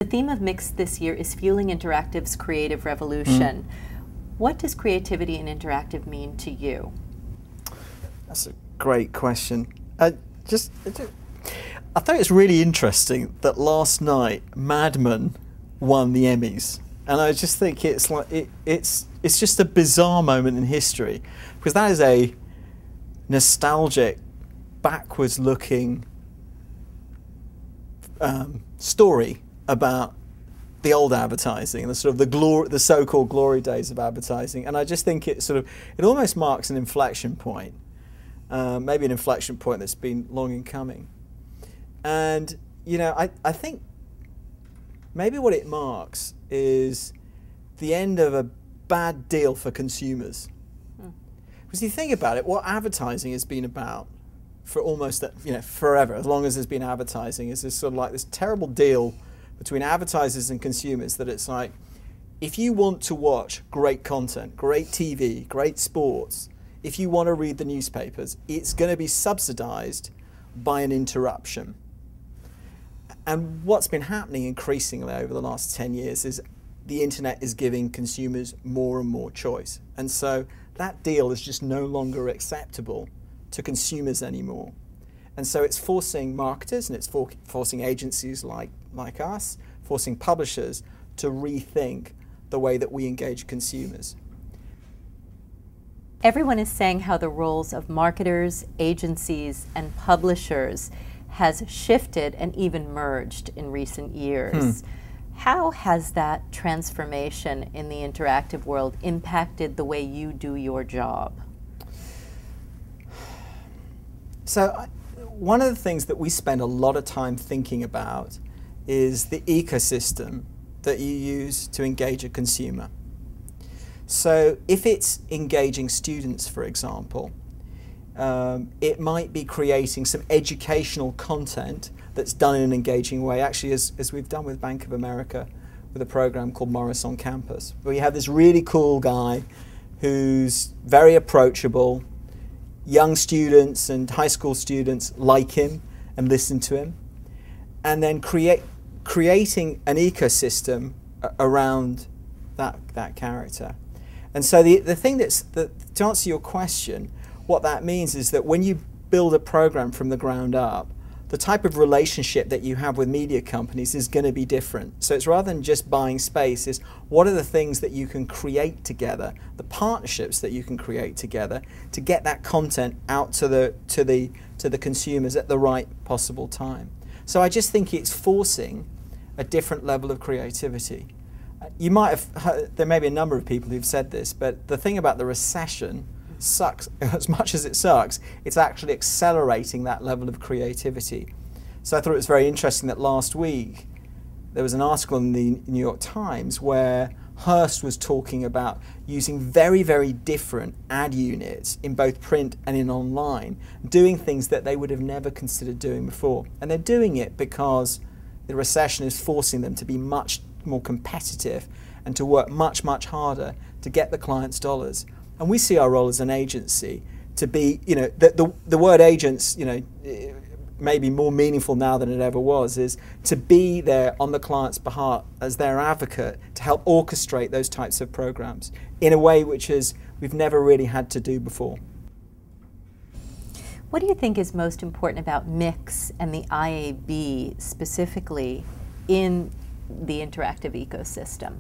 The theme of MIXX this year is Fueling Interactive's Creative Revolution. What does creativity in interactive mean to you? That's a great question. I thought it's really interesting that last night Mad Men won the Emmys, and I just think it's like it's just a bizarre moment in history, because that is a nostalgic, backwards-looking story about the old advertising, the sort of the so-called glory days of advertising, and I just think it almost marks an inflection point, maybe an inflection point that's been long in coming. And you know, I think maybe what it marks is the end of a bad deal for consumers. Because you think about it, what advertising has been about for almost, forever, as long as there's been advertising, is this sort of like this terrible deal between advertisers and consumers, that it's like, if you want to watch great content, great TV, great sports, if you want to read the newspapers, it's going to be subsidized by an interruption. And what's been happening increasingly over the last 10 years is the internet is giving consumers more and more choice. And so that deal is just no longer acceptable to consumers anymore. And so it's forcing marketers, and it's forcing agencies like us, forcing publishers to rethink the way that we engage consumers. Everyone is saying how the roles of marketers, agencies, and publishers has shifted and even merged in recent years. How has that transformation in the interactive world impacted the way you do your job? So one of the things that we spend a lot of time thinking about is the ecosystem that you use to engage a consumer. So if it's engaging students, for example, it might be creating some educational content that's done in an engaging way, actually as we've done with Bank of America with a program called Morris on Campus, where you have this really cool guy who's very approachable. Young students and high school students like him and listen to him, and then creating an ecosystem around that character. And so the thing to answer your question, what that means is that when you build a program from the ground up, the type of relationship that you have with media companies is going to be different. So it's rather than just buying space, is what are the things that you can create together, the partnerships that you can create together to get that content out to the consumers at the right possible time. So I just think it's forcing a different level of creativity. You might have heard, there may be a number of people who've said this, but the thing about the recession sucks. As much as it sucks, it's actually accelerating that level of creativity. So I thought it was very interesting that last week there was an article in the New York Times where Hearst was talking about using very, very different ad units in both print and in online, doing things that they would have never considered doing before. And they're doing it because the recession is forcing them to be much more competitive and to work much, much harder to get the client's dollars. And we see our role as an agency to be, the word agents, may be more meaningful now than it ever was, is to be there on the client's behalf as their advocate to help orchestrate those types of programs in a way which we've never really had to do before. What do you think is most important about MIXX and the IAB specifically in the interactive ecosystem?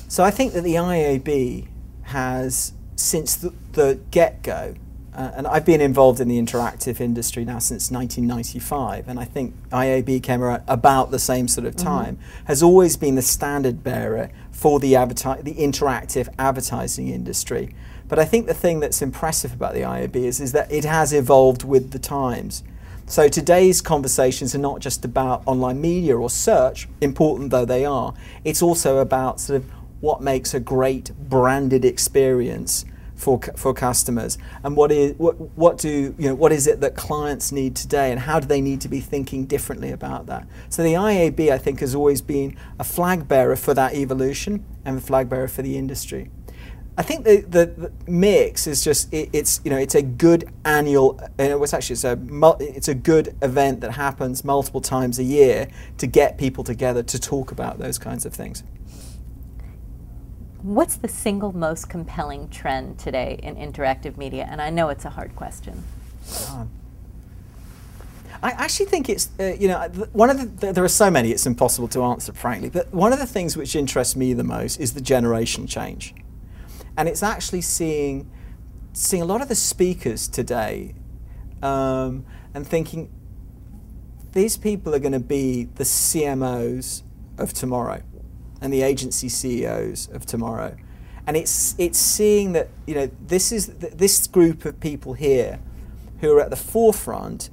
So I think that the IAB has, since the get-go, and I've been involved in the interactive industry now since 1995, and I think IAB came around about the same sort of time, has always been the standard bearer for the interactive advertising industry. But I think the thing that's impressive about the IAB is that it has evolved with the times. So today's conversations are not just about online media or search, important though they are. It's also about sort of what makes a great branded experience for customers, and what is it that clients need today, and how do they need to be thinking differently about that. So the IAB, I think, has always been a flag bearer for that evolution and a flag bearer for the industry. I think the MIXX is just it's a good annual. It's a good event that happens multiple times a year to get people together to talk about those kinds of things. What's the single most compelling trend today in interactive media? And I know it's a hard question. I actually think it's, one of there are so many, it's impossible to answer, frankly, but one of the things which interests me the most is the generation change. And it's actually seeing a lot of the speakers today and thinking, these people are going to be the CMOs of tomorrow and the agency CEOs of tomorrow. And it's seeing that, this group of people here who are at the forefront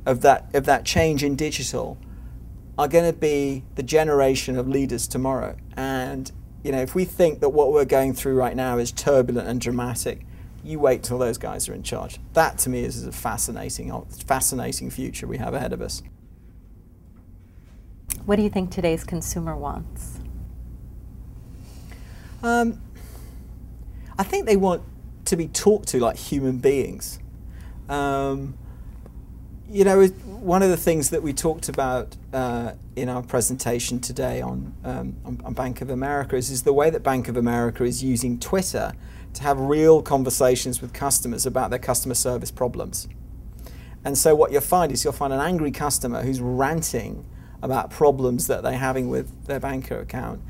of that change in digital are going to be the generation of leaders tomorrow. And if we think that what we're going through right now is turbulent and dramatic, you wait till those guys are in charge. That to me is a fascinating future we have ahead of us. What do you think today's consumer wants? I think they want to be talked to like human beings. One of the things that we talked about in our presentation today on Bank of America is the way that Bank of America is using Twitter to have real conversations with customers about their customer service problems. And so what you'll find an angry customer who's ranting about problems that they're having with their banker account,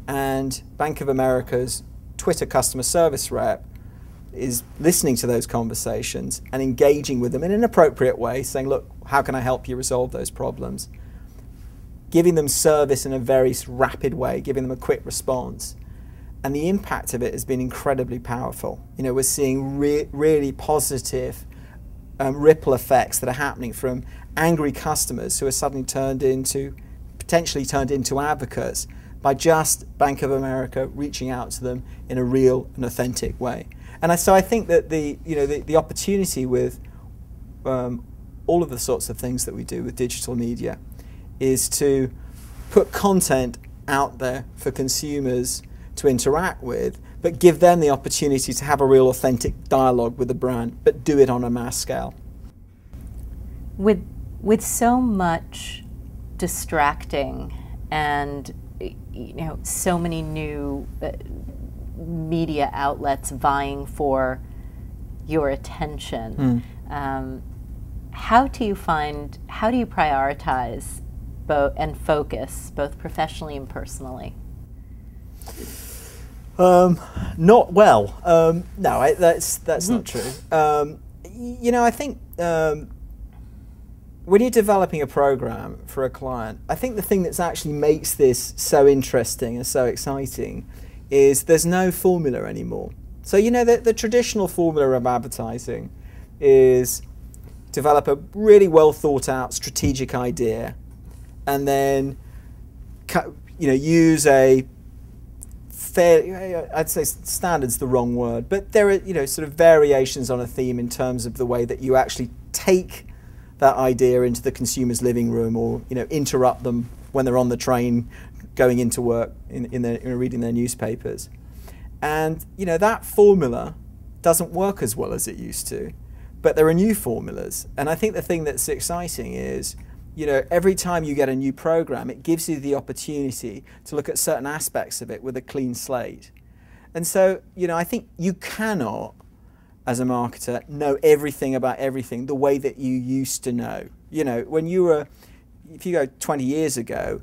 and Bank of America's Twitter customer service rep is listening to those conversations and engaging with them in an appropriate way, saying, look, how can I help you resolve those problems? Giving them service in a very rapid way, giving them a quick response. And the impact of it has been incredibly powerful. We're seeing really positive ripple effects that are happening from angry customers who are suddenly potentially turned into advocates by just Bank of America reaching out to them in a real and authentic way. And so I think that the opportunity with all of the sorts of things that we do with digital media is to put content out there for consumers to interact with, but give them the opportunity to have a real authentic dialogue with the brand, but do it on a mass scale. With so much distracting and so many new media outlets vying for your attention, how do you prioritize and focus both professionally and personally? Not well. No, that's not true. I think when you're developing a program for a client, I think the thing that's actually makes this so interesting and so exciting is there's no formula anymore. So the traditional formula of advertising is develop a really well thought out strategic idea, and then use a fair, I'd say standard's the wrong word, but there are sort of variations on a theme in terms of the way that you actually take that idea into the consumer's living room, or interrupt them when they're on the train going into work reading their newspapers. And that formula doesn't work as well as it used to, but there are new formulas. And I think the thing that's exciting is every time you get a new program, it gives you the opportunity to look at certain aspects of it with a clean slate. And so I think you cannot, as a marketer, know everything about everything the way that you used to know. If you go 20 years ago,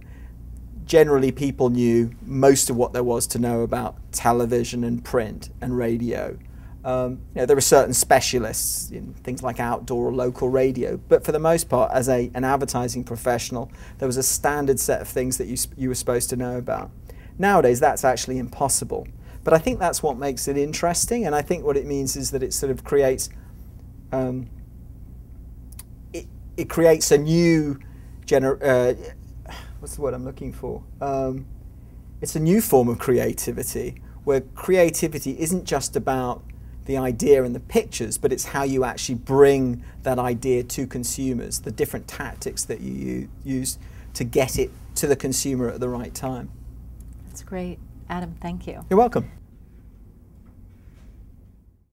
generally people knew most of what there was to know about television and print and radio. There were certain specialists in things like outdoor or local radio, but for the most part, as an advertising professional, there was a standard set of things that you were supposed to know about. Nowadays, that's actually impossible. But I think that's what makes it interesting, and I think what it means is that it sort of creates it creates a new what's the word I'm looking for? It's a new form of creativity, where creativity isn't just about the idea and the pictures, but it's how you actually bring that idea to consumers, the different tactics that you use to get it to the consumer at the right time. That's great. Adam, thank you. You're welcome.